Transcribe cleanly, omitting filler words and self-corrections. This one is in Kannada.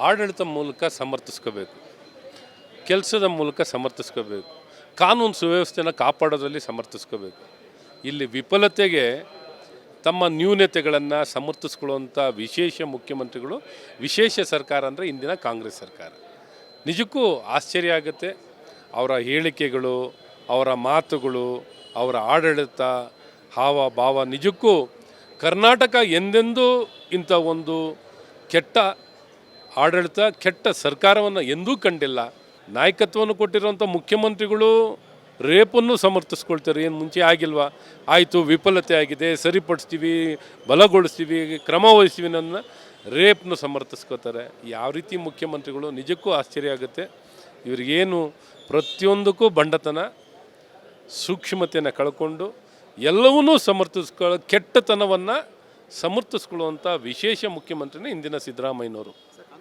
ಆಡಳಿತ ಮೂಲಕ ಸಮರ್ಥಿಸ್ಕೋಬೇಕು, ಕೆಲಸದ ಮೂಲಕ ಸಮರ್ಥಿಸ್ಕೋಬೇಕು, ಕಾನೂನು ಸುವ್ಯವಸ್ಥೆನ ಕಾಪಾಡೋದ್ರಲ್ಲಿ ಸಮರ್ಥಿಸ್ಕೋಬೇಕು. ಇಲ್ಲಿ ವಿಫಲತೆಗೆ ತಮ್ಮ ನ್ಯೂನತೆಗಳನ್ನು ಸಮರ್ಥಿಸ್ಕೊಳ್ಳುವಂಥ ವಿಶೇಷ ಮುಖ್ಯಮಂತ್ರಿಗಳು, ವಿಶೇಷ ಸರ್ಕಾರ ಅಂದರೆ ಇಂದಿನ ಕಾಂಗ್ರೆಸ್ ಸರ್ಕಾರ. ನಿಜಕ್ಕೂ ಆಶ್ಚರ್ಯ ಆಗುತ್ತೆ. ಅವರ ಹೇಳಿಕೆಗಳು, ಅವರ ಮಾತುಗಳು, ಅವರ ಆಡಳಿತ, ಹಾವ ಭಾವ ನಿಜಕ್ಕೂ ಕರ್ನಾಟಕ ಎಂದೆಂದೂ ಇಂಥ ಒಂದು ಕೆಟ್ಟ ಆಡಳಿತ, ಕೆಟ್ಟ ಸರ್ಕಾರವನ್ನು ಎಂದೂ ಕಂಡಿಲ್ಲ. ನಾಯಕತ್ವವನ್ನು ಕೊಟ್ಟಿರುವಂಥ ಮುಖ್ಯಮಂತ್ರಿಗಳು ರೇಪನ್ನು ಸಮರ್ಥಿಸ್ಕೊಳ್ತಾರೆ. ಏನು ಮುಂಚೆ ಆಗಿಲ್ವಾ? ಆಯಿತು, ವಿಫಲತೆ ಆಗಿದೆ, ಸರಿಪಡಿಸ್ತೀವಿ, ಬಲಗೊಳಿಸ್ತೀವಿ, ಕ್ರಮ ವಹಿಸ್ತೀವಿ ನನ್ನ ರೇಪ್ನು ಸಮರ್ಥಿಸ್ಕೋತಾರೆ. ಯಾವ ರೀತಿ ಮುಖ್ಯಮಂತ್ರಿಗಳು? ನಿಜಕ್ಕೂ ಆಶ್ಚರ್ಯ ಆಗುತ್ತೆ. ಇವ್ರಿಗೇನು ಪ್ರತಿಯೊಂದಕ್ಕೂ ಬಂಡತನ, ಸೂಕ್ಷ್ಮತೆಯನ್ನು ಕಳ್ಕೊಂಡು ಎಲ್ಲವನ್ನೂ ಕೆಟ್ಟತನವನ್ನು ಸಮರ್ಥಿಸ್ಕೊಳ್ಳುವಂಥ ವಿಶೇಷ ಮುಖ್ಯಮಂತ್ರಿನೇ ಇಂದಿನ ಸಿದ್ದರಾಮಯ್ಯನವರು.